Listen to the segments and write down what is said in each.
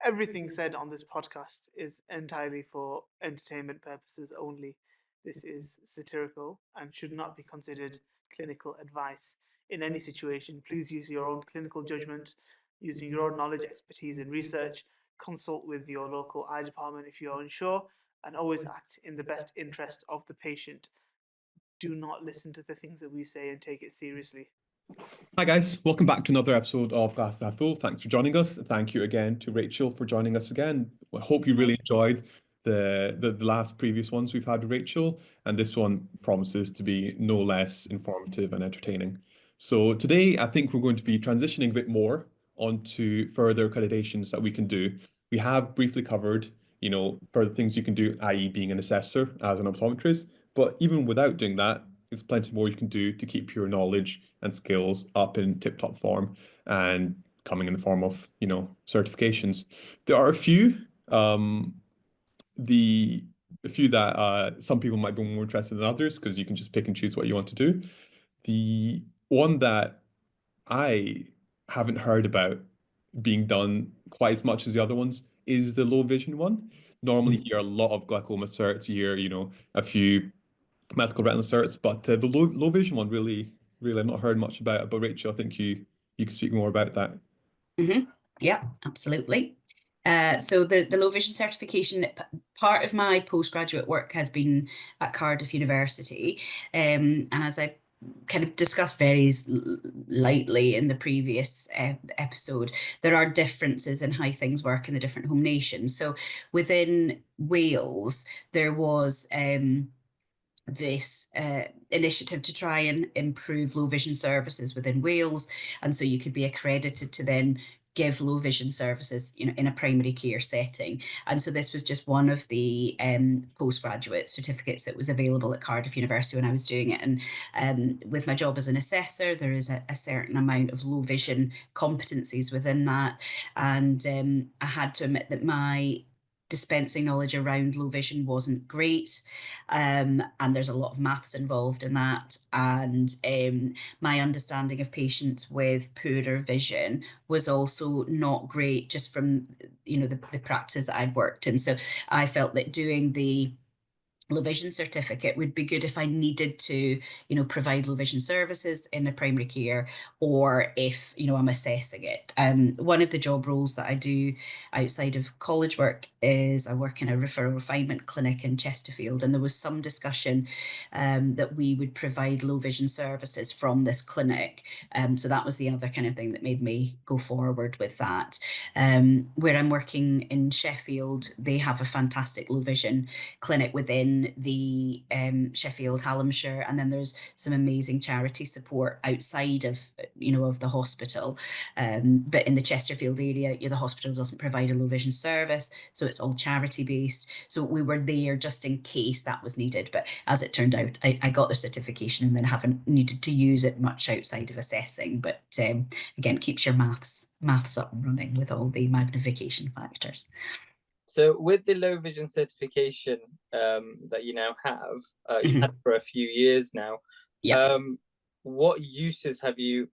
Everything said on this podcast is entirely for entertainment purposes only. This is satirical and should not be considered clinical advice in any situation. Please use your own clinical judgment, using your own knowledge, expertise, and research. Consult with your local eye department if you're unsure, and always act in the best interest of the patient. Do not listen to the things that we say and take it seriously. Hi guys, welcome back to another episode of Glasses Half Full. Thanks for joining us. Thank you again to Rachel for joining us again. I hope you really enjoyed the last previous ones we've had with Rachel, and this one promises to be no less informative and entertaining. So today I think we're going to be transitioning a bit more onto further accreditations that we can do. We have briefly covered, further things you can do, i.e. being an assessor as an optometrist, but even without doing that, there's plenty more you can do to keep your knowledge and skills up in tip-top form and coming in the form of, certifications. There are a few, a few that some people might be more interested than others because you can just pick and choose what you want to do. The one that I haven't heard about being done quite as much as the other ones is the low vision one. Normally, you hear a lot of glaucoma certs, you hear, a few medical retinal certs, but the low vision one really, really I've not heard much about it. But Rachel, I think you can speak more about that. Yeah, absolutely. So the low vision certification, part of my postgraduate work has been at Cardiff University, and as I kind of discussed very lightly in the previous episode, there are differences in how things work in the different home nations. So within Wales, there was this initiative to try and improve low vision services within Wales, and so you could be accredited to then give low vision services, in a primary care setting. And so this was just one of the postgraduate certificates that was available at Cardiff University when I was doing it. And with my job as an assessor, there is a certain amount of low vision competencies within that. And I had to admit that my dispensing knowledge around low vision wasn't great, and there's a lot of maths involved in that, and my understanding of patients with poorer vision was also not great, just from the practice that I'd worked in. So I felt that doing the low vision certificate would be good if I needed to, provide low vision services in a primary care, or if, I'm assessing it. One of the job roles that I do outside of college work is I work in a referral refinement clinic in Chesterfield, and there was some discussion that we would provide low vision services from this clinic. So that was the other kind of thing that made me go forward with that. Where I'm working in Sheffield, they have a fantastic low vision clinic within the Sheffield, Hallamshire, and then there's some amazing charity support outside of of the hospital. But in the Chesterfield area, the hospital doesn't provide a low vision service, so it's all charity based. So we were there just in case that was needed. But as it turned out, I got the certification and then haven't needed to use it much outside of assessing. But again, keeps your maths up and running with all the magnification factors. So with the low vision certification that you now have, you've had for a few years now. Yeah. What uses have you?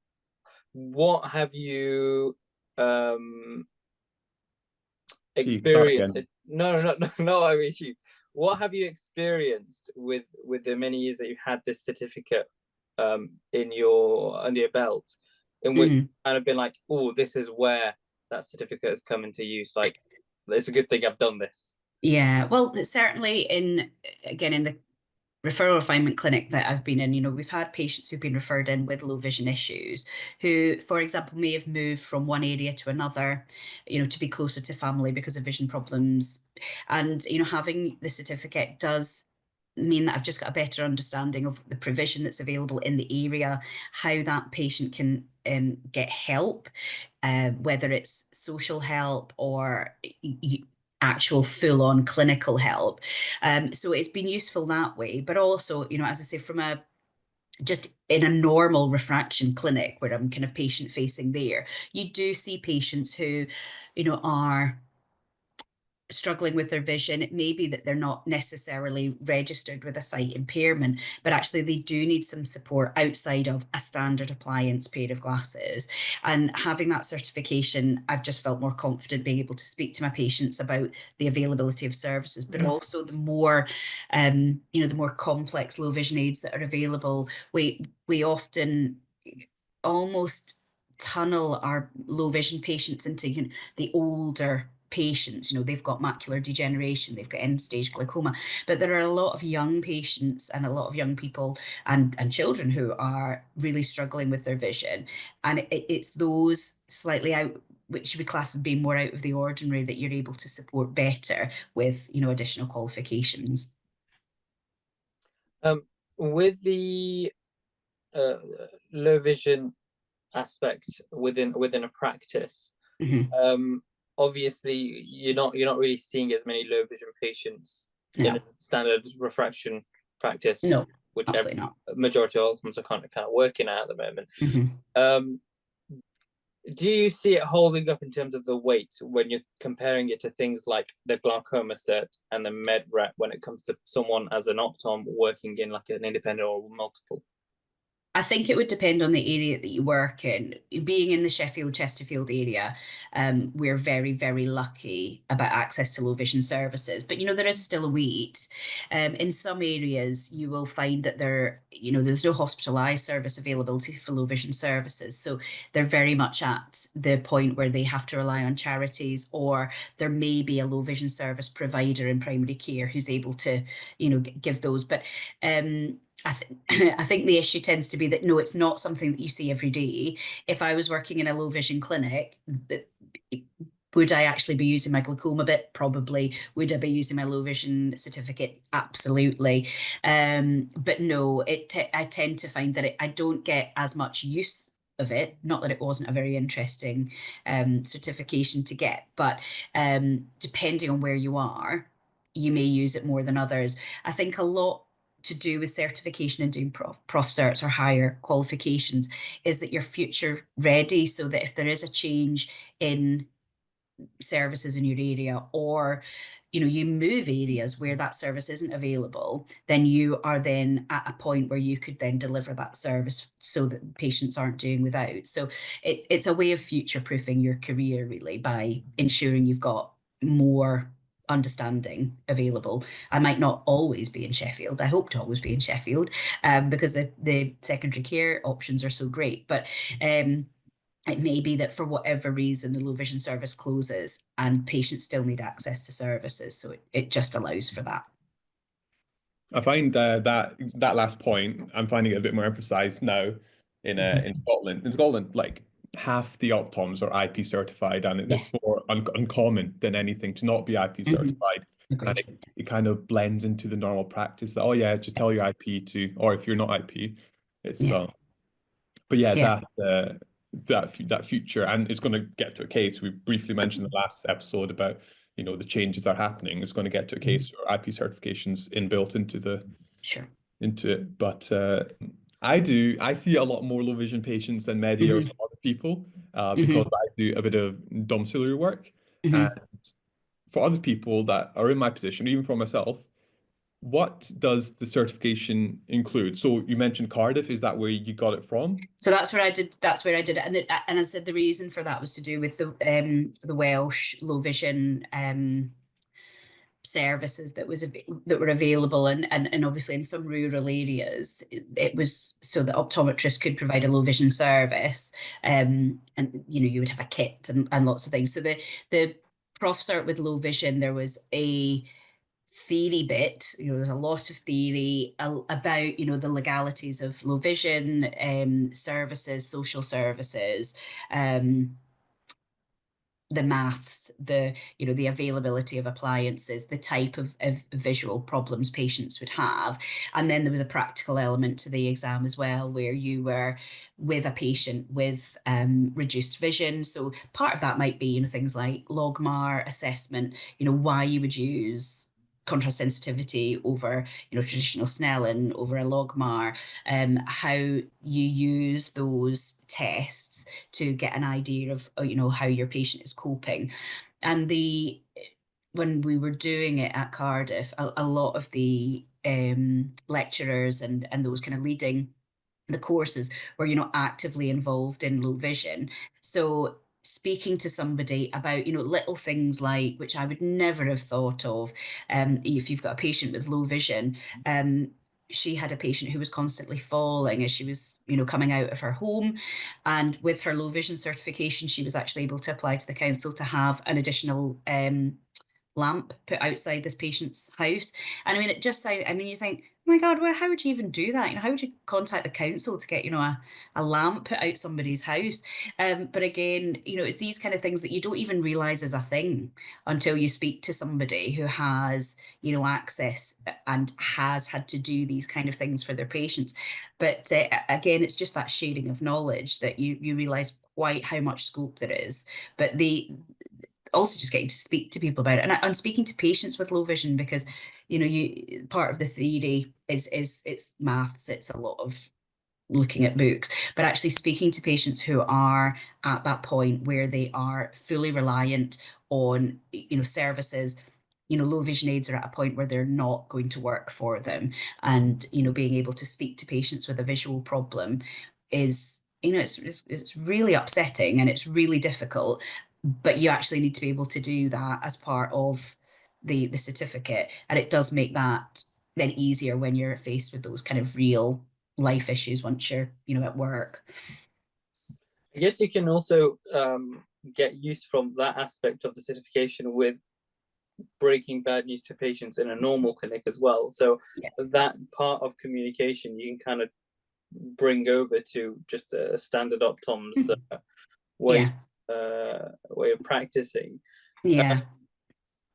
What have you experienced? No. I mean, what have you experienced with the many years that you had this certificate under your belt, in which kind of been like, oh, this is where that certificate has come into use? Like, it's a good thing I've done this. Yeah, well, certainly in the referral refinement clinic that I've been in, we've had patients who've been referred in with low vision issues who, for example, may have moved from one area to another, to be closer to family because of vision problems. And, having the certificate does mean that I've just got a better understanding of the provision that's available in the area, how that patient can get help, whether it's social help or actual full-on clinical help. So it's been useful that way, but also, as I say, from just in a normal refraction clinic where I'm kind of patient facing there, you do see patients who, are struggling with their vision. It may be that they're not necessarily registered with a sight impairment, but actually they do need some support outside of a standard appliance pair of glasses. And having that certification, I've just felt more confident being able to speak to my patients about the availability of services, but also the more, the more complex low vision aids that are available. We often almost tunnel our low vision patients into the older patients. They've got macular degeneration, they've got end stage glaucoma, but there are a lot of young patients and a lot of young people and children who are really struggling with their vision, and it's those slightly out, which should be classed as being more out of the ordinary, that you're able to support better with additional qualifications. With the low vision aspect within a practice, obviously you're not really seeing as many low vision patients in a standard refraction practice. No, which absolutely not. Majority of them are kind of working at the moment. Do you see it holding up in terms of the weight when you're comparing it to things like the glaucoma cert and the med rep when it comes to someone as an optom working in like an independent or multiple? I think it would depend on the area that you work in. Being in the Sheffield, Chesterfield area, we're very, very lucky about access to low vision services. But, there is still a wait. In some areas, you will find that there's no hospitalised service availability for low vision services. So they're very much at the point where they have to rely on charities, or there may be a low vision service provider in primary care who's able to, give those. But I think the issue tends to be that, no, it's not something that you see every day. If I was working in a low vision clinic, would I actually be using my glaucoma bit? Probably. Would I be using my low vision certificate? Absolutely. But no, I tend to find that I don't get as much use of it. Not that it wasn't a very interesting certification to get, but depending on where you are, you may use it more than others. I think a lot to do with certification and doing prof certs or higher qualifications is that you're future ready, so that if there is a change in services in your area, or you move areas where that service isn't available, then you are then at a point where you could then deliver that service so that patients aren't doing without. So it's a way of future-proofing your career, really, by ensuring you've got more understanding available. I might not always be in Sheffield. I hope to always be in Sheffield, because the secondary care options are so great. But it may be that for whatever reason the low vision service closes and patients still need access to services. So it just allows for that. I find that last point, I'm finding it a bit more emphasized now in Scotland. In Scotland, like half the optoms are IP certified, and it's more uncommon than anything to not be IP certified. And it kind of blends into the normal practice that, oh yeah, just tell your IP to, or if you're not IP, it's but yeah, that future, and it's going to get to a case we briefly mentioned in the last episode about the changes are happening. It's going to get to a case where IP certifications inbuilt into it. But I see a lot more low vision patients than many or some other people, because I do a bit of domiciliary work, and for other people that are in my position, even for myself, what does the certification include? So you mentioned Cardiff. Is that where you got it from? So that's where I did it, and I said the reason for that was to do with the Welsh low vision services that were available, and obviously in some rural areas it was so that optometrists could provide a low vision service, and you would have a kit and lots of things. So the prof cert with low vision, there was a theory bit, there's a lot of theory about the legalities of low vision services, social services, the maths, the availability of appliances, the type of visual problems patients would have. And then there was a practical element to the exam as well, where you were with a patient with reduced vision. So part of that might be things like logmar assessment, why you would use contrast sensitivity over traditional Snellen over a logmar, how you use those tests to get an idea of how your patient is coping. And the when we were doing it at Cardiff, a lot of the lecturers and those kind of leading the courses were, you know, actively involved in low vision. So speaking to somebody about, you know, little things like, which I would never have thought of, if you've got a patient with low vision, she had a patient who was constantly falling as she was, you know, coming out of her home. And with her low vision certification, she was actually able to apply to the council to have an additional lamp put outside this patient's house. And I mean, it just sounds, I mean, you think, oh my God, well, how would you even do that? You know, how would you contact the council to get, you know, a lamp put out somebody's house? But again, you know, it's these kind of things that you don't even realize is a thing until you speak to somebody who has, you know, access and has had to do these kind of things for their patients. But again, it's just that sharing of knowledge that you realize quite how much scope there is. But also just getting to speak to people about it, and I'm speaking to patients with low vision, because, you know, you part of the theory is it's maths, it's a lot of looking at books, but actually speaking to patients who are at that point where they are fully reliant on, you know, services. You know, low vision aids are at a point where they're not going to work for them, and, you know, being able to speak to patients with a visual problem is, you know, it's really upsetting and it's really difficult, but you actually need to be able to do that as part of the certificate, and it does make that then easier when you're faced with those kind of real life issues once you're, you know, at work. I guess you can also get use from that aspect of the certification with breaking bad news to patients in a normal clinic as well. So yeah. That part of communication you can kind of bring over to just a standard optoms way of practicing. Yeah.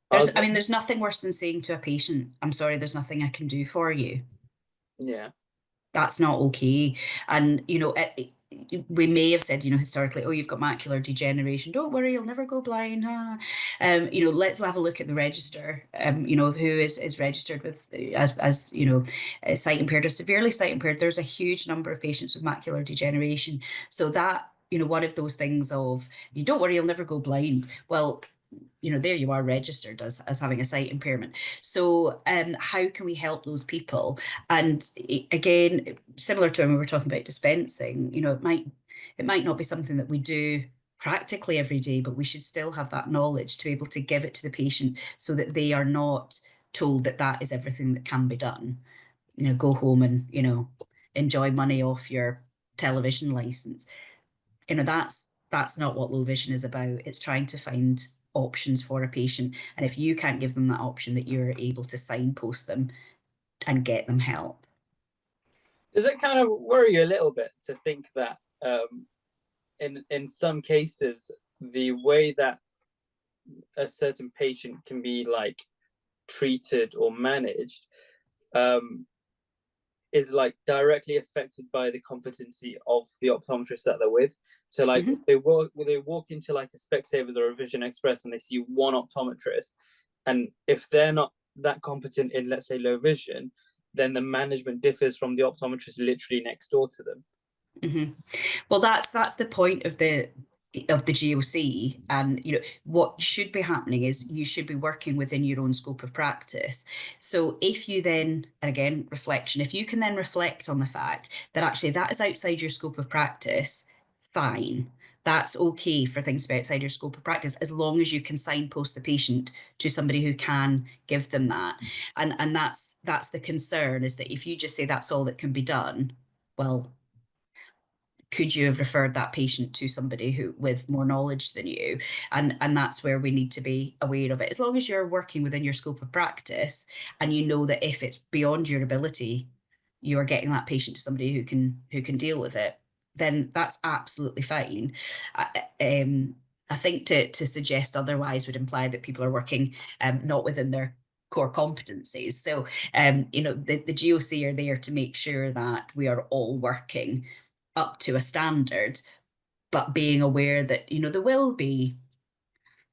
There's nothing worse than saying to a patient, I'm sorry, there's nothing I can do for you. Yeah. That's not okay. And, you know, we may have said, you know, historically, oh, you've got macular degeneration. Don't worry, you'll never go blind. You know, let's have a look at the register, you know, of who is registered with as you know, sight impaired or severely sight impaired. There's a huge number of patients with macular degeneration. So that, you know, one of those things of, you don't worry, you'll never go blind. Well, you know, there you are registered as having a sight impairment. So how can we help those people? And again, similar to when we were talking about dispensing, you know, it might not be something that we do practically every day, but we should still have that knowledge to be able to give it to the patient so that they are not told that that is everything that can be done. You know, go home and, you know, enjoy money off your television license. You know, that's not what low vision is about. It's trying to find options for a patient, and if you can't give them that option, that you're able to signpost them and get them help. Does it kind of worry you a little bit to think that in some cases the way that a certain patient can be like treated or managed is like directly affected by the competency of the optometrist that they're with? So like they walk into like a Specsavers or a Vision Express and they see one optometrist, and if they're not that competent in, let's say, low vision, then the management differs from the optometrist literally next door to them. Well, that's the point of the GOC, and you know what should be happening is you should be working within your own scope of practice. So if you then, again, reflection, if you can then reflect on the fact that actually that is outside your scope of practice, fine. That's okay for things to be outside your scope of practice, as long as you can signpost the patient to somebody who can give them that. And that's the concern, is that if you just say that's all that can be done, well, could you have referred that patient to somebody who with more knowledge than you? And that's where we need to be aware of it. As long as you're working within your scope of practice and you know that if it's beyond your ability, you are getting that patient to somebody who can deal with it, then that's absolutely fine. I think to suggest otherwise would imply that people are working not within their core competencies. So you know, the GOC are there to make sure that we are all working up to a standard, but being aware that, you know, there will be,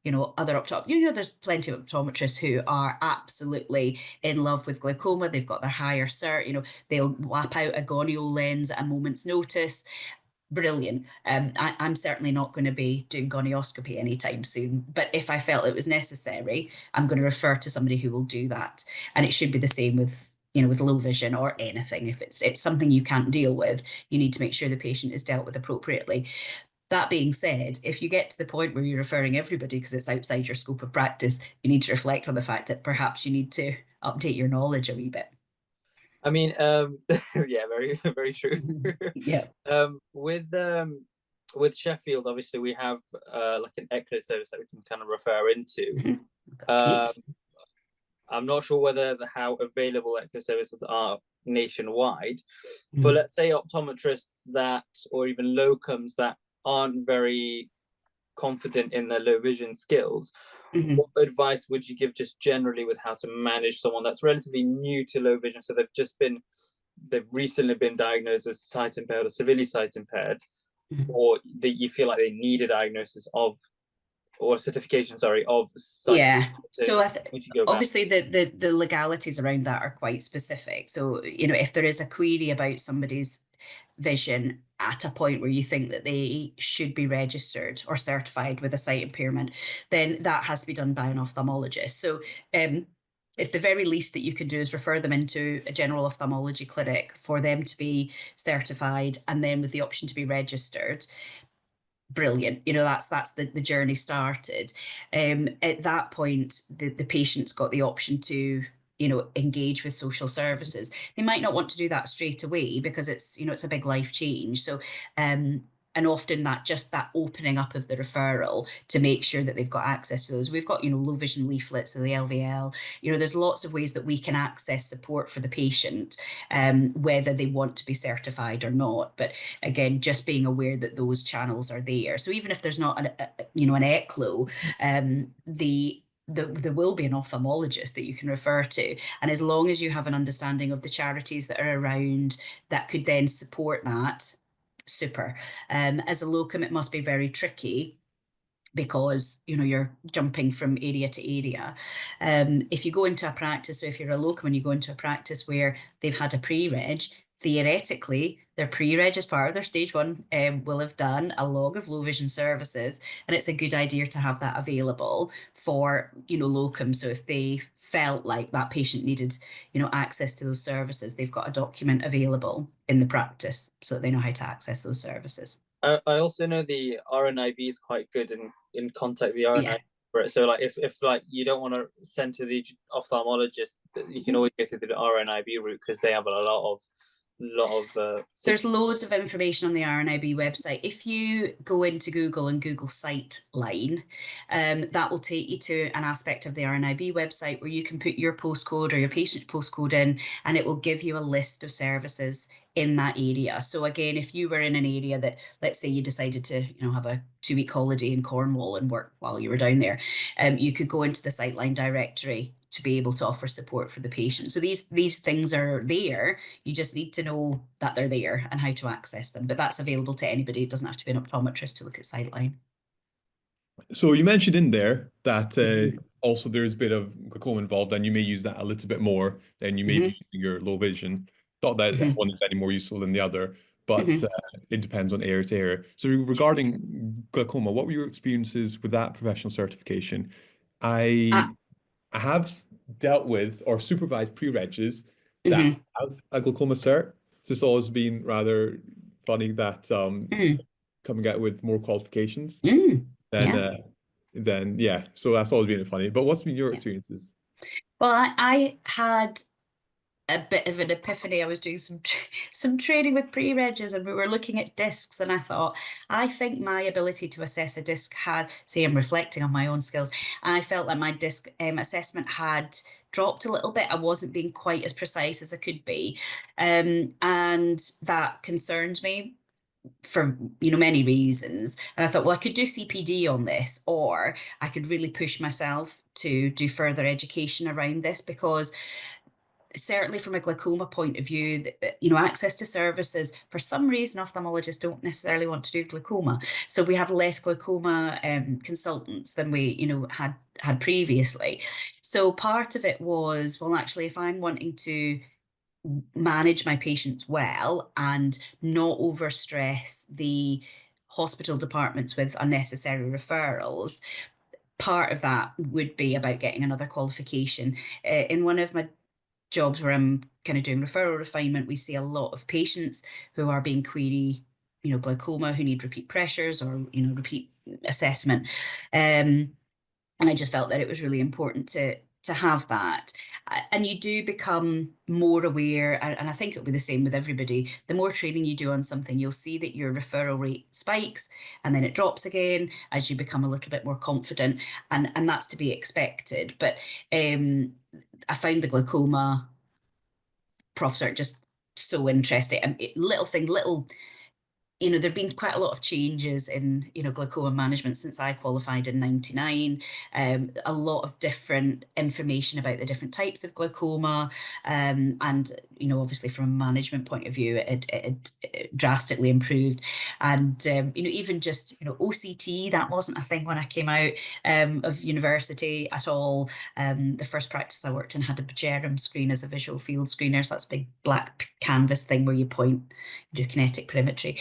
you know, other you know, there's plenty of optometrists who are absolutely in love with glaucoma. They've got their higher cert, you know, they'll whap out a gonio lens at a moment's notice. brilliant. I'm certainly not going to be doing gonioscopy anytime soon, but if I felt it was necessary, I'm going to refer to somebody who will do that. And it should be the same with, you know, with low vision or anything. If it's something you can't deal with, you need to make sure the patient is dealt with appropriately. That being said, if you get to the point where you're referring everybody because it's outside your scope of practice, you need to reflect on the fact that perhaps you need to update your knowledge a wee bit. I mean, yeah, very, very true. Yeah. With Sheffield, obviously we have like an ECLO service that we can kind of refer into. I'm not sure how available ECLO services are nationwide. For, let's say, optometrists that, or even locums that aren't very confident in their low vision skills, what advice would you give just generally with how to manage someone that's relatively new to low vision? So they've recently been diagnosed as sight impaired or severely sight impaired, or that you feel like they need a diagnosis of, or certification, sorry, of sight. Yeah. So obviously the legalities around that are quite specific. So, you know, if there is a query about somebody's vision at a point where you think that they should be registered or certified with a sight impairment, then that has to be done by an ophthalmologist. So if the very least that you can do is refer them into a general ophthalmology clinic for them to be certified, and then with the option to be registered, brilliant. You know, that's the journey started. At that point, the patient's got the option to, you know, engage with social services. They might not want to do that straight away because it's, you know, it's a big life change. So and often that opening up of the referral to make sure that they've got access to those. We've got, you know, low vision leaflets of the LVL. You know, there's lots of ways that we can access support for the patient, whether they want to be certified or not. But again, just being aware that those channels are there. So even if there's not an ECLO, there will be an ophthalmologist that you can refer to. And as long as you have an understanding of the charities that are around that could then support that, super. As a locum, it must be very tricky because, you know, you're jumping from area to area. If you go into a practice, so if you're a locum and you go into a practice where they've had a pre-reg, theoretically, their pre-reg as part of their stage 1 will have done a log of low vision services, and it's a good idea to have that available for, you know, locum. So if they felt like that patient needed, you know, access to those services, they've got a document available in the practice so that they know how to access those services. I also know the RNIB is quite good in contact the RNIB for it. So like if like you don't want to send to the ophthalmologist, you can always go through the RNIB route because they have a lot of there's loads of information on the RNIB website. If you go into Google and Google Sightline, that will take you to an aspect of the RNIB website where you can put your postcode or your patient's postcode in, and it will give you a list of services in that area. So again, if you were in an area that, let's say you decided to, you know, have a 2-week holiday in Cornwall and work while you were down there, you could go into the Sightline directory to be able to offer support for the patient. So these things are there. You just need to know that they're there and how to access them. But that's available to anybody. It doesn't have to be an optometrist to look at Sightline. So you mentioned in there that also there's a bit of glaucoma involved, and you may use that a little bit more than you may be using your low vision. Not that one is any more useful than the other, but it depends on area to area. So regarding glaucoma, what were your experiences with that professional certification? I have dealt with or supervised pre-regs that have a glaucoma cert. So it's always been rather funny that coming out with more qualifications then yeah. So that's always been funny. But what's been your experiences? Well, I had a bit of an epiphany. I was doing some training with pre-regs and we were looking at discs, and I thought, I think my ability to assess a disc had, say I'm reflecting on my own skills, I felt like my disc assessment had dropped a little bit. I wasn't being quite as precise as I could be, and that concerned me for, you know, many reasons. And I thought, well, I could do CPD on this, or I could really push myself to do further education around this, because certainly from a glaucoma point of view, you know, access to services, for some reason, ophthalmologists don't necessarily want to do glaucoma. So we have less glaucoma consultants than we, you know, had previously. So part of it was, well, actually, if I'm wanting to manage my patients well and not overstress the hospital departments with unnecessary referrals, part of that would be about getting another qualification. In one of my jobs where I'm kind of doing referral refinement, we see a lot of patients who are being query, glaucoma, who need repeat pressures or, repeat assessment. And I just felt that it was really important to have that. And you do become more aware, and I think it'll be the same with everybody. The more training you do on something, you'll see that your referral rate spikes and then it drops again as you become a little bit more confident, and that's to be expected. But I found the glaucoma profs are just so interesting. And there've been quite a lot of changes in, glaucoma management since I qualified in 99. A lot of different information about the different types of glaucoma. And, obviously from a management point of view, it drastically improved. And, even just, OCT, that wasn't a thing when I came out of university at all. The first practice I worked in had a Bejerum screen as a visual field screener. So that's a big black canvas thing where you point, do kinetic perimetry.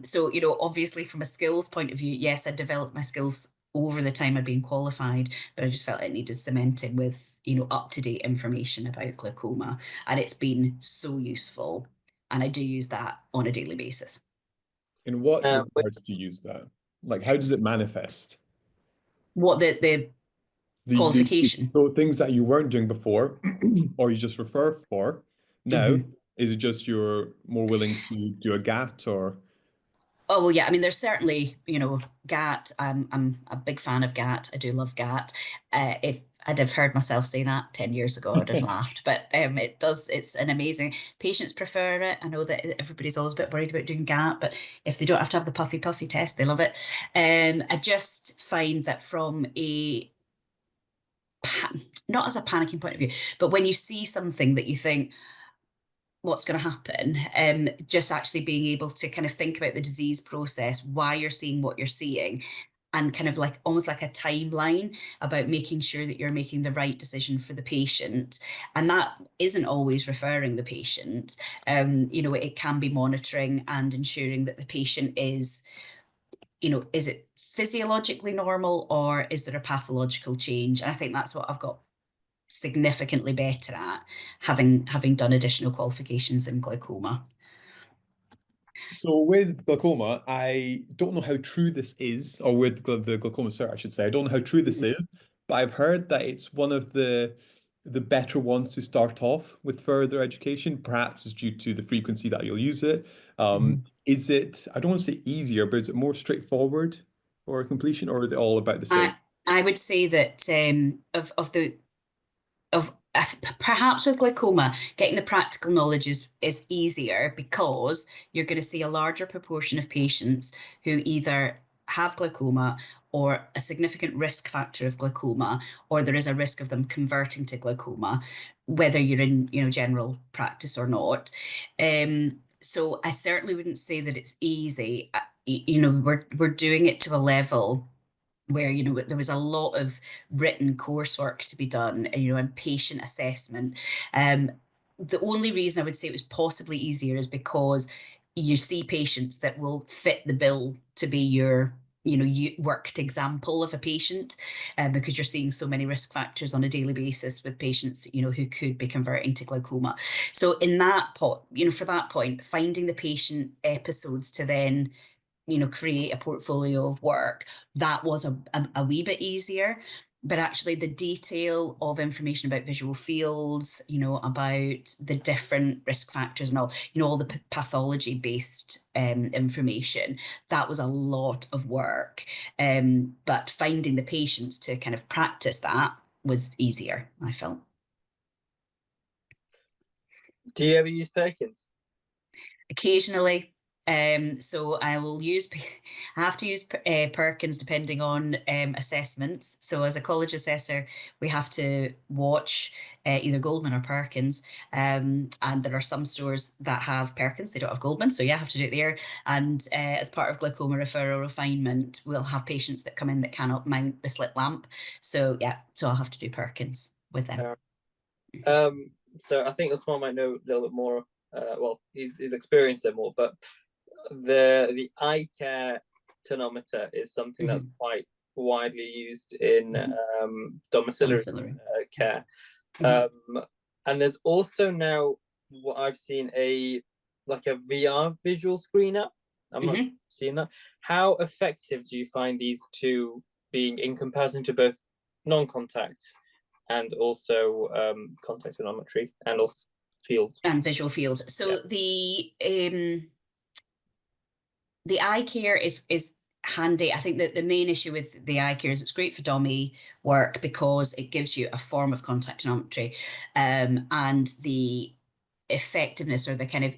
So, obviously from a skills point of view, yes, I developed my skills over the time I'd been qualified, but I just felt it needed cementing with, up-to-date information about glaucoma. And it's been so useful. And I do use that on a daily basis. In what regards do you use that? Like, how does it manifest? What the qualification? So things that you weren't doing before, or you just refer for now, is it just you're more willing to do a GAT or? Oh, well, yeah. I mean, there's certainly, GAT. I'm a big fan of GAT. I do love GAT. If I'd have heard myself say that 10 years ago, I'd have laughed. But it's an amazing, patients prefer it. I know that everybody's always a bit worried about doing GAT, but if they don't have to have the puffy test, they love it. I just find that from not as a panicking point of view, but when you see something that you think, what's going to happen, just actually being able to kind of think about the disease process, why you're seeing what you're seeing, and kind of like almost like a timeline about making sure that you're making the right decision for the patient. And that isn't always referring the patient. It can be monitoring and ensuring that the patient is, is it physiologically normal or is there a pathological change? And I think that's what I've got significantly better at, having done additional qualifications in glaucoma. So with glaucoma, I don't know how true this is, or with the glaucoma cert, I should say. I don't know how true this is, but I've heard that it's one of the better ones to start off with further education. Perhaps it's due to the frequency that you'll use it. Is it, I don't want to say easier, but is it more straightforward for completion, or are they all about the same? I would say that perhaps with glaucoma, getting the practical knowledge is easier because you're going to see a larger proportion of patients who either have glaucoma or a significant risk factor of glaucoma, or there is a risk of them converting to glaucoma, whether you're in, general practice or not. So I certainly wouldn't say that it's easy. We're doing it to a level where, there was a lot of written coursework to be done, and patient assessment. The only reason I would say it was possibly easier is because you see patients that will fit the bill to be your, worked example of a patient, because you're seeing so many risk factors on a daily basis with patients, who could be converting to glaucoma. So in that for that point, finding the patient episodes to then create a portfolio of work, that was a wee bit easier. But actually the detail of information about visual fields, about the different risk factors and all the pathology based information, that was a lot of work. But finding the patients to kind of practice that was easier, I felt. Do you ever use Perkins? Occasionally. So I have to use Perkins depending on assessments. So as a college assessor, we have to watch either Goldman or Perkins. And there are some stores that have Perkins, they don't have Goldman. So yeah, I have to do it there. And as part of glaucoma referral refinement, we'll have patients that come in that cannot mount the slit lamp. So yeah, so I'll have to do Perkins with them. so I think Usman might know a little bit more. Well, he's experienced it more, but the eye care tonometer is something that's quite widely used in domiciliary care. And there's also now what I've seen like a VR visual screener. I'm not seeing that. How effective do you find these two being in comparison to both non-contact and also contact tonometry and also field and visual field? So the eye care is handy. I think that the main issue with the eye care is it's great for dummy work because it gives you a form of contact tonometry, and the effectiveness or the kind of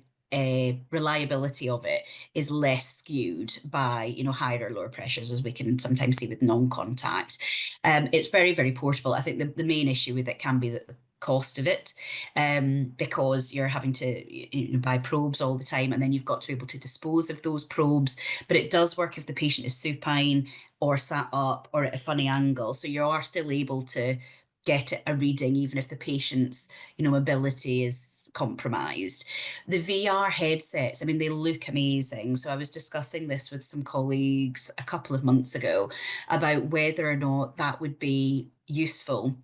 reliability of it is less skewed by, you know, higher or lower pressures, as we can sometimes see with non-contact. It's very, very portable. I think the main issue with it can be that the cost of it, because you're having to buy probes all the time, and then you've got to be able to dispose of those probes. But it does work if the patient is supine or sat up or at a funny angle, so you are still able to get a reading even if the patient's, you know, mobility is compromised. The VR headsets, I mean, they look amazing. So I was discussing this with some colleagues a couple of months ago about whether or not that would be useful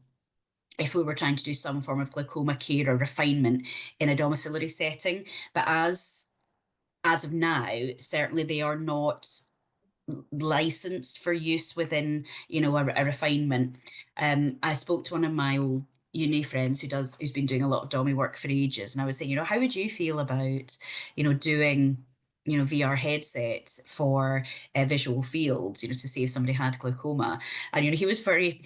if we were trying to do some form of glaucoma care or refinement in a domiciliary setting. But as of now, certainly they are not licensed for use within, you know, a refinement. I spoke to one of my old uni friends who's been doing a lot of dummy work for ages, and I was saying, you know, how would you feel about, you know, doing, you know, VR headsets for visual fields, you know, to see if somebody had glaucoma? And, you know, he was very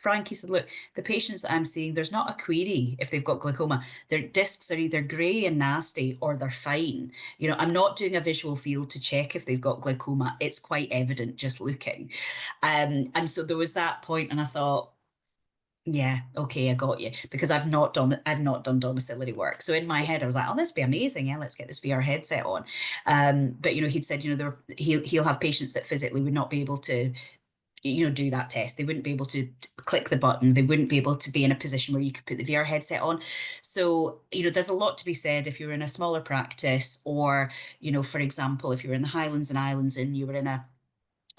frank. He said, look, the patients that I'm seeing, there's not a query if they've got glaucoma. Their discs are either grey and nasty or they're fine. You know, I'm not doing a visual field to check if they've got glaucoma. It's quite evident just looking. And so there was that point, and I thought, yeah, okay, I got you, because I've not done domiciliary work. So in my head, I was like, oh, this would be amazing. Yeah, let's get this VR headset on. But you know, he'd said, you know, he'll have patients that physically would not be able to, you know, do that test. They wouldn't be able to click the button. They wouldn't be able to be in a position where you could put the VR headset on. So, you know, there's a lot to be said if you're in a smaller practice, or, you know, for example, if you're in the Highlands and Islands and you were in a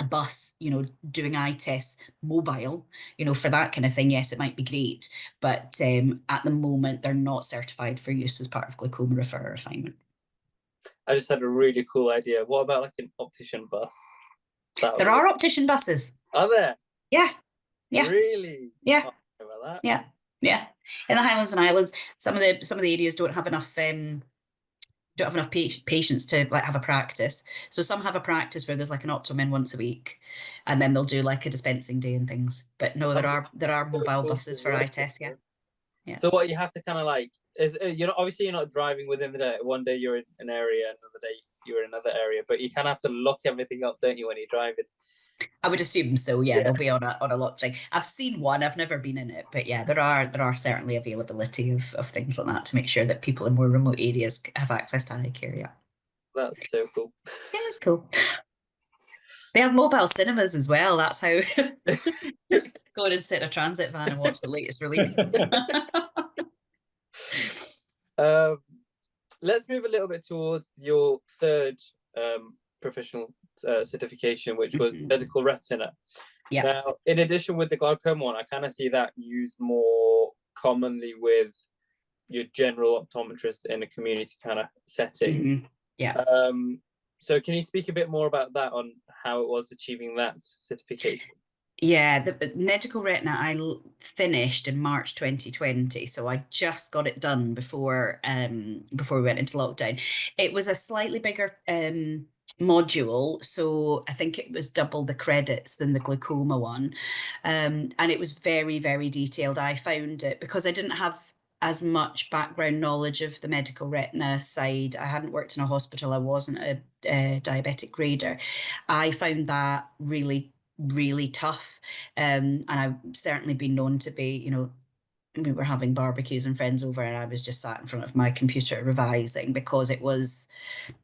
bus, you know, doing eye tests mobile, you know, for that kind of thing, yes, it might be great. But at the moment, they're not certified for use as part of glaucoma referrer refinement. I just had a really cool idea. What about like an optician bus? There are optician buses. Are there? Yeah. Yeah. Really? Yeah. Oh, I know about that. Yeah. Yeah. In the Highlands and Islands, some of the areas don't have enough patients to like have a practice. So some have a practice where there's like an optomen once a week, and then they'll do like a dispensing day and things. But no, there are mobile buses for eye tests. Yeah. Yeah. So what you have to kind of like is, you know, obviously you're not driving within the day. One day you're in an area, another day you're in another area, but you kind of have to look everything up, don't you, when you're driving? I would assume so. Yeah, they'll be on a lot of things. I've seen one. I've never been in it, but yeah, there are certainly availability of things like that to make sure that people in more remote areas have access to eye care. Yeah, that's so cool. Yeah, it's cool. They have mobile cinemas as well. That's how just go in and sit in a transit van and watch the latest release. Let's move a little bit towards your third professional certification, which was medical retina. Yeah. Now, in addition with the glaucoma one, I kind of see that used more commonly with your general optometrist in a community kind of setting. Yeah. So can you speak a bit more about that, on how it was achieving that certification? Yeah, the medical retina I finished in March 2020, so I just got it done before we went into lockdown. It was a slightly bigger module, so I think it was double the credits than the glaucoma one, and it was very, very detailed. I found it, because I didn't have as much background knowledge of the medical retina side. I hadn't worked in a hospital. I wasn't a diabetic grader. I found that really, really tough, and I've certainly been known to be, you know, we were having barbecues and friends over, and I was just sat in front of my computer revising, because it was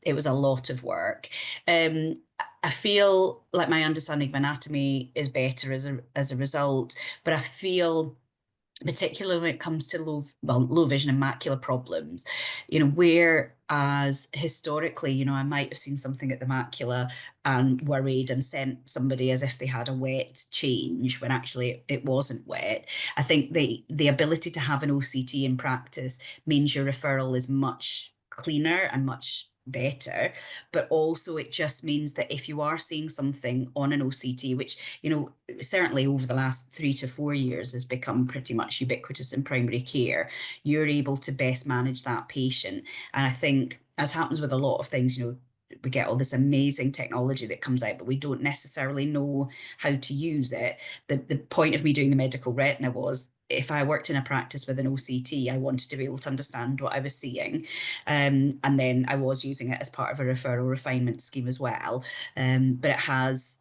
a lot of work. I feel like my understanding of anatomy is better as a result, but I feel particularly when it comes to low vision and macular problems, whereas historically, I might have seen something at the macula and worried and sent somebody as if they had a wet change when actually it wasn't wet. I think the ability to have an OCT in practice means your referral is much cleaner and much better, but also it just means that if you are seeing something on an OCT, which certainly over the last 3 to 4 years has become pretty much ubiquitous in primary care, you're able to best manage that patient. And I think, as happens with a lot of things, we get all this amazing technology that comes out, but we don't necessarily know how to use it. The point of me doing the medical retina was, if I worked in a practice with an OCT, I wanted to be able to understand what I was seeing. And then I was using it as part of a referral refinement scheme as well. But it has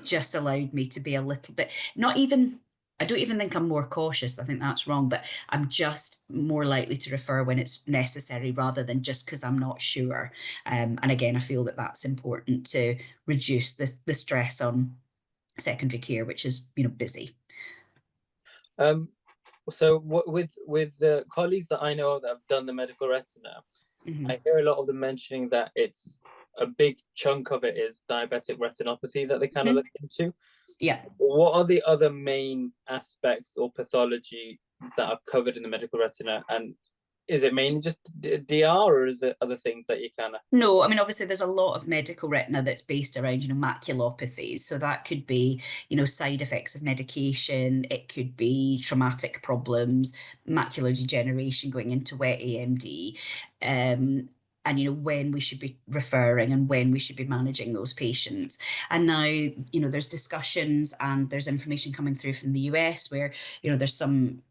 just allowed me to be a little bit, I don't even think I'm more cautious. I think that's wrong, but I'm just more likely to refer when it's necessary rather than just because I'm not sure. And again, I feel that that's important to reduce the stress on secondary care, which is, busy. So with the colleagues that I know that have done the medical retina, I hear a lot of them mentioning that it's a big chunk of it is diabetic retinopathy that they kind of look into. Yeah. What are the other main aspects or pathology that are covered in the medical retina? And is it mainly just DR, or is it other things that you kind of... No, I mean, obviously there's a lot of medical retina that's based around, maculopathies. So that could be, side effects of medication. It could be traumatic problems, macular degeneration going into wet AMD. And, when we should be referring and when we should be managing those patients. And now, there's discussions and there's information coming through from the US where, there's some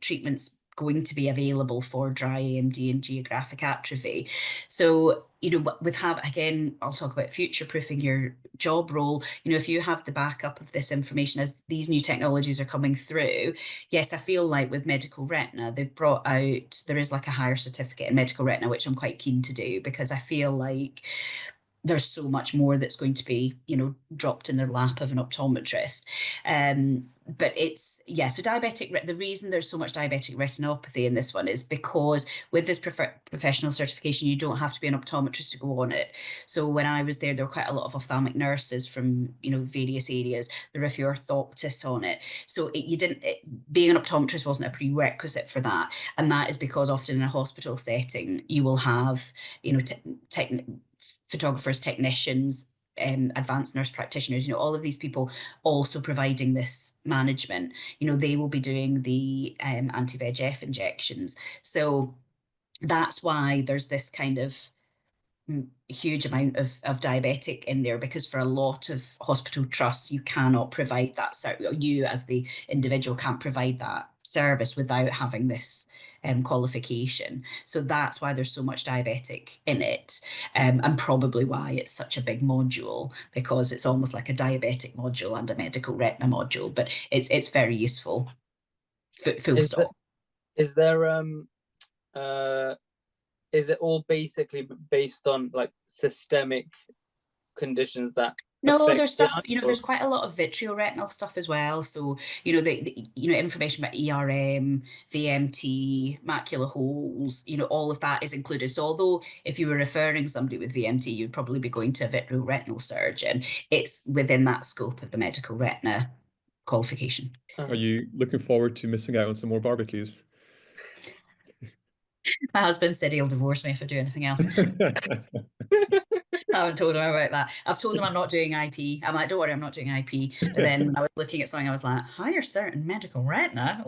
treatments going to be available for dry AMD and geographic atrophy. So, again, I'll talk about future-proofing your job role. If you have the backup of this information as these new technologies are coming through, yes, I feel like with medical retina, they've brought out, there is like a higher certificate in medical retina, which I'm quite keen to do because I feel like there's so much more that's going to be, dropped in the lap of an optometrist. But so the reason there's so much diabetic retinopathy in this one is because with this professional certification, you don't have to be an optometrist to go on it. So when I was there were quite a lot of ophthalmic nurses from, various areas. There were a few orthoptists on it. So being an optometrist wasn't a prerequisite for that. And that is because often in a hospital setting, you will have, photographers, technicians, advanced nurse practitioners, all of these people also providing this management. They will be doing the anti-VEGF injections. So that's why there's this kind of huge amount of diabetic in there, because for a lot of hospital trusts, you cannot provide that you as the individual can't provide that service without having this qualification. So that's why there's so much diabetic in it, and probably why it's such a big module, because it's almost like a diabetic module and a medical retina module, but it's very useful. Full stop. Is there is it all basically based on like systemic conditions that No, there's stuff, there's quite a lot of vitreoretinal stuff as well. So, the information about ERM, VMT, macular holes, all of that is included. So although if you were referring somebody with VMT, you'd probably be going to a vitreoretinal surgeon. It's within that scope of the medical retina qualification. Are you looking forward to missing out on some more barbecues? My husband said he'll divorce me if I do anything else. I haven't told him about that. I've told him I'm not doing IP. I'm like, don't worry, I'm not doing IP. But then when I was looking at something, I was like, higher cert in medical retina?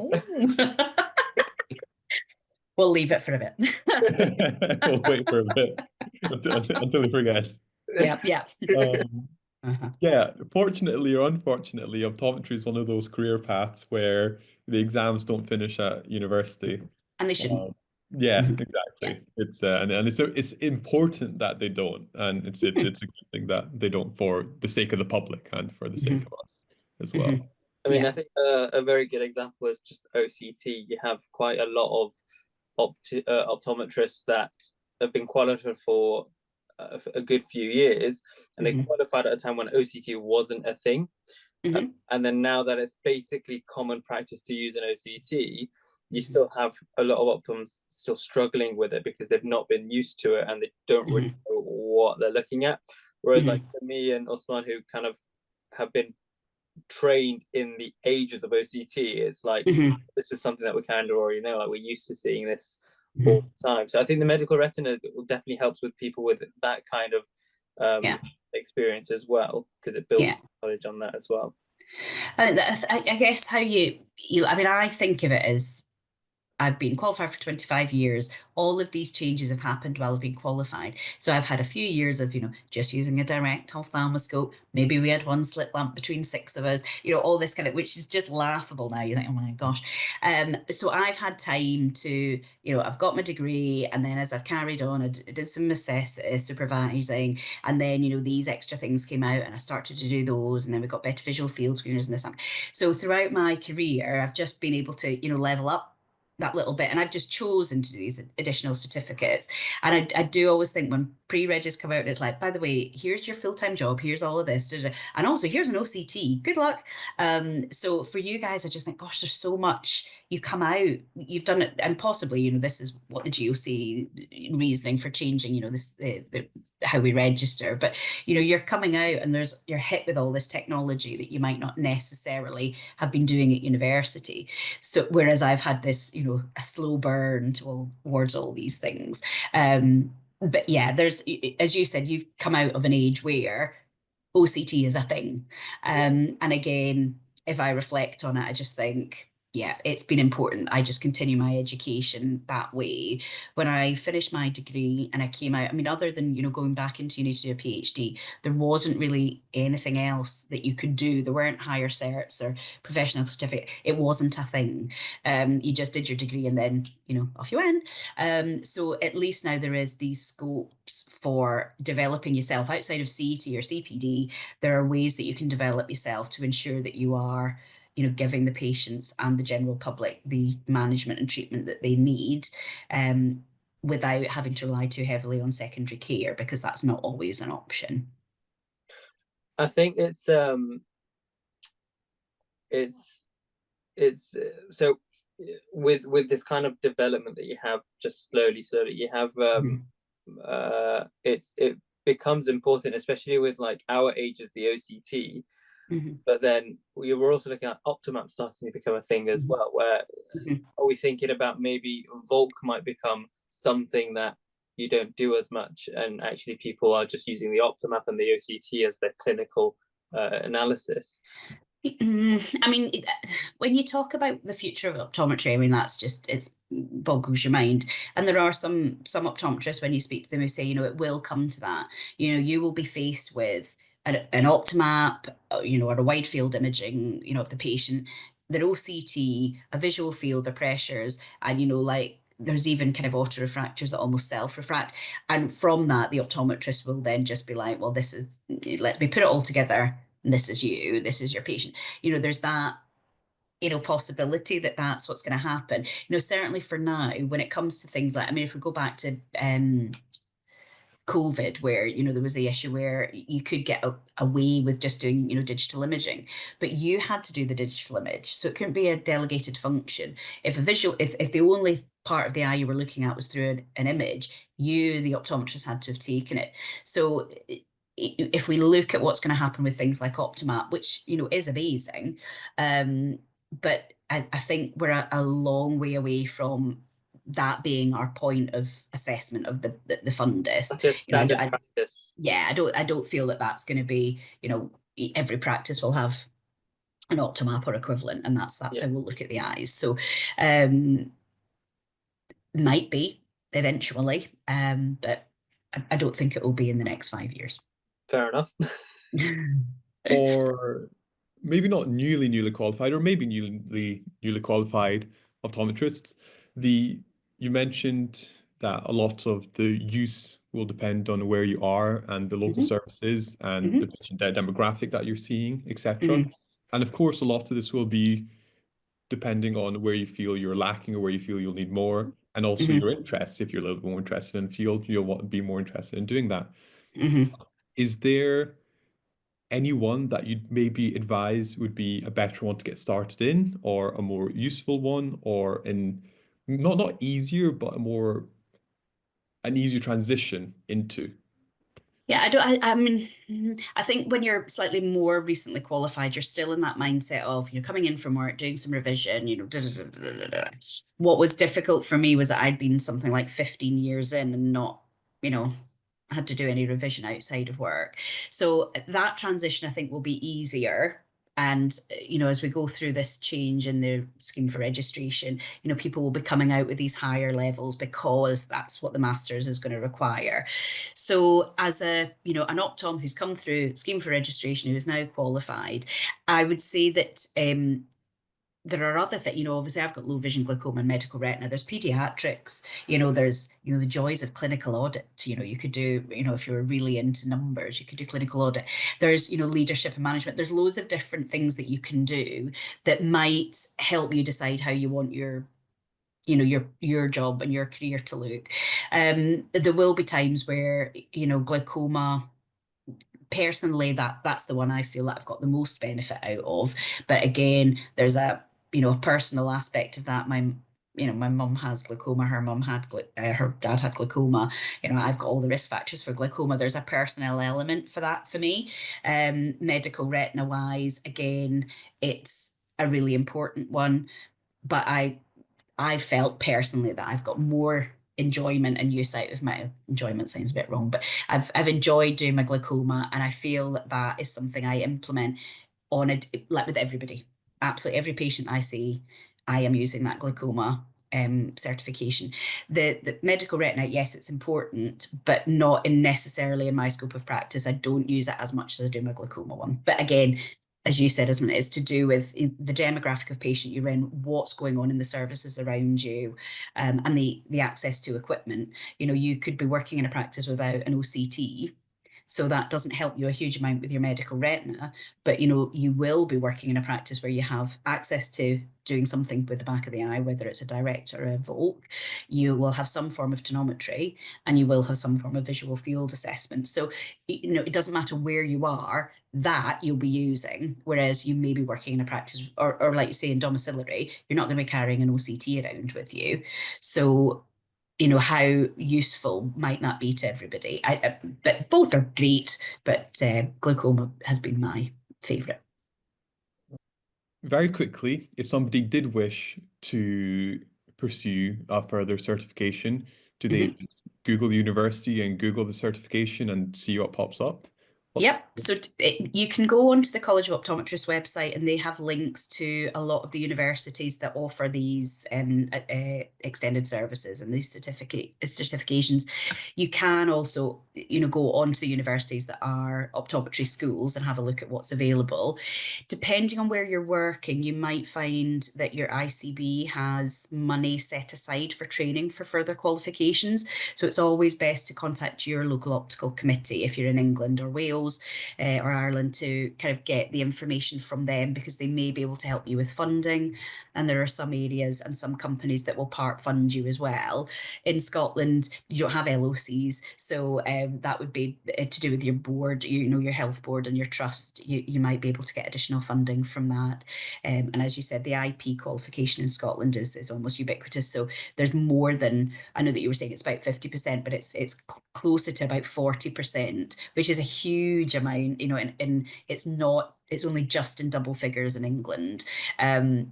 We'll leave it for a bit. We'll wait for a bit until he forgets. Yeah. Yeah, fortunately or unfortunately, optometry is one of those career paths where the exams don't finish at university. And they shouldn't. Yeah, exactly. It's and it's important that they don't, and it's a good thing that they don't for the sake of the public and for the sake of us as well. I mean, I think a very good example is just OCT. You have quite a lot of optometrists that have been qualified for a good few years, and they qualified at a time when OCT wasn't a thing. And then now that it's basically common practice to use an OCT, you still have a lot of optoms still struggling with it because they've not been used to it and they don't really know what they're looking at. Whereas like for me and Osman, who kind of have been trained in the ages of OCT, it's like this is something that we kind of already know. Like we're used to seeing this all the time. So I think the medical retina will definitely helps with people with that kind of experience as well, because it builds knowledge on that as well. I guess how I mean, I think of it as I've been qualified for 25 years. All of these changes have happened while I've been qualified. So I've had a few years of, just using a direct ophthalmoscope. Maybe we had one slit lamp between 6 of us, all this kind of, which is just laughable now. You think, oh my gosh. So I've had time to, I've got my degree, and then as I've carried on, I did some supervising, and then, these extra things came out and I started to do those, and then we got better visual field screeners and this. So throughout my career, I've just been able to, level up that little bit, and I've just chosen to do these additional certificates. And I do always think when pre-regis come out, it's like, by the way, here's your full-time job, here's all of this, and also here's an OCT, good luck. So for you guys, I just think, gosh, there's so much. You come out, you've done it, and possibly, this is what the GOC reasoning for changing, this how we register, but you're coming out and you're hit with all this technology that you might not necessarily have been doing at university. So whereas I've had this, a slow burn towards all these things. But yeah, there's, as you said, you've come out of an age where OCT is a thing. And again, if I reflect on it, I just think, yeah, it's been important. I just continue my education that way. When I finished my degree and I came out, I mean, other than, going back into uni to do a PhD, there wasn't really anything else that you could do. There weren't higher certs or professional certificate. It wasn't a thing. You just did your degree and then, off you went. So at least now there is these scopes for developing yourself outside of CT or CPD. There are ways that you can develop yourself to ensure that you are giving the patients and the general public the management and treatment that they need, without having to rely too heavily on secondary care, because that's not always an option. I think it's so with this kind of development that you have, just slowly, you have it becomes important, especially with like our age as the OCT. But then we were also looking at optomap starting to become a thing as well, where are we thinking about maybe Volk might become something that you don't do as much, and actually people are just using the optomap and the OCT as their clinical analysis? I mean, when you talk about the future of optometry, I mean, that's just, it boggles your mind. And there are some optometrists, when you speak to them, who say, it will come to that. You will be faced with an optomap, or a wide field imaging, of the patient, their OCT, a visual field, their pressures, and, like, there's even kind of autorefractors that almost self-refract. And from that, the optometrist will then just be like, well, let me put it all together. This is you, this is your patient. There's that, possibility that that's what's going to happen. Certainly for now, when it comes to things like, I mean, if we go back to COVID, where there was the issue where you could get away with just doing digital imaging, but you had to do the digital image, so it couldn't be a delegated function. If the only part of the eye you were looking at was through an image, the optometrist, had to have taken it. So if we look at what's going to happen with things like optomap, which is amazing, but I think we're a long way away from that being our point of assessment of the fundus. I don't feel that that's going to be, every practice will have an optomap or equivalent, and that's how we'll look at the eyes. So might be eventually, but I don't think it will be in the next 5 years. Fair enough. Or maybe not newly qualified, or maybe newly qualified optometrists. You mentioned that a lot of the use will depend on where you are and the local services and the patient demographic that you're seeing, etc. And of course, a lot of this will be depending on where you feel you're lacking or where you feel you'll need more, and also your interests. If you're a little bit more interested in field, you'll be more interested in doing that. Is there anyone that you'd maybe advise would be a better one to get started in, or a more useful one, or in not easier, but an easier transition into? Yeah, I mean, I think when you're slightly more recently qualified, you're still in that mindset of, coming in from work, doing some revision, What was difficult for me was that I'd been something like 15 years in and not, had to do any revision outside of work. So that transition, I think, will be easier. And, as we go through this change in the scheme for registration, people will be coming out with these higher levels because that's what the Masters is going to require. So as an optom who's come through scheme for registration, who is now qualified, I would say that there are other things, obviously I've got low vision glaucoma and medical retina. There's pediatrics, there's, the joys of clinical audit. You could do, if you're really into numbers, you could do clinical audit. There's, leadership and management. There's loads of different things that you can do that might help you decide how you want your job and your career to look. There will be times where, glaucoma, personally, that's the one I feel that I've got the most benefit out of. But again, there's a personal aspect of that. My mum has glaucoma, her mum had her dad had glaucoma. I've got all the risk factors for glaucoma. There's a personal element for that for me. Medical retina wise, again, it's a really important one. But I felt personally that I've got more enjoyment and use out of my enjoyment. Sounds a bit wrong, but I've enjoyed doing my glaucoma, and I feel that is something I implement on like with everybody. Absolutely every patient I see, I am using that glaucoma certification. The medical retina, yes, it's important, but not necessarily in my scope of practice. I don't use it as much as I do my glaucoma one. But again, as you said, Esmond, it's to do with the demographic of patient you're in, what's going on in the services around you, and the access to equipment. You could be working in a practice without an OCT, so that doesn't help you a huge amount with your medical retina, but you will be working in a practice where you have access to doing something with the back of the eye, whether it's a direct or a Volk. You will have some form of tonometry, and you will have some form of visual field assessment. So it doesn't matter where you are, that you'll be using, whereas you may be working in a practice or like you say in domiciliary, you're not going to be carrying an OCT around with you. So how useful might that be to everybody? But both are great, but glaucoma has been my favourite. Very quickly, if somebody did wish to pursue a further certification, do they just Google the university and Google the certification and see what pops up? Yep. So you can go onto the College of Optometrists website, and they have links to a lot of the universities that offer these extended services and these certifications. You can also, go onto the universities that are optometry schools and have a look at what's available. Depending on where you're working, you might find that your ICB has money set aside for training for further qualifications. So it's always best to contact your local optical committee if you're in England or Wales or Ireland to kind of get the information from them, because they may be able to help you with funding. And there are some areas and some companies that will part fund you as well. In Scotland, you don't have LOCs, so that would be to do with your board, your health board and your trust. You might be able to get additional funding from that. And as you said, the IP qualification in Scotland is almost ubiquitous. So there's more than, I know that you were saying it's about 50%, but it's closer to about 40%, which is a huge amount, and it's only just in double figures in England.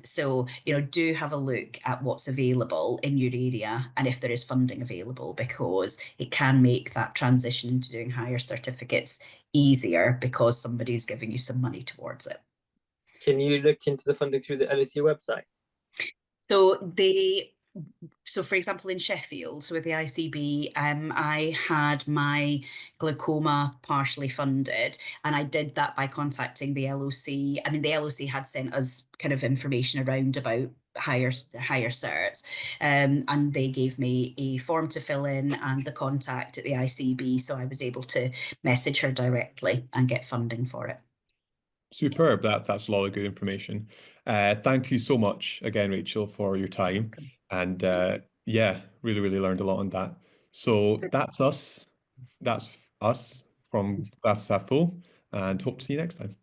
So, do have a look at what's available in your area and if there is funding available, because it can make that transition into doing higher certificates easier because somebody's giving you some money towards it. Can you look into the funding through the LSE website? So for example, in Sheffield, so with the ICB, I had my glaucoma partially funded, and I did that by contacting the LOC. I mean, the LOC had sent us kind of information around about higher certs, and they gave me a form to fill in and the contact at the ICB, so I was able to message her directly and get funding for it. Superb. That's a lot of good information. Thank you so much again, Rachel, for your time. And yeah, really learned a lot on that. So that's us. That's us from Glass Half Full. and hope to see you next time.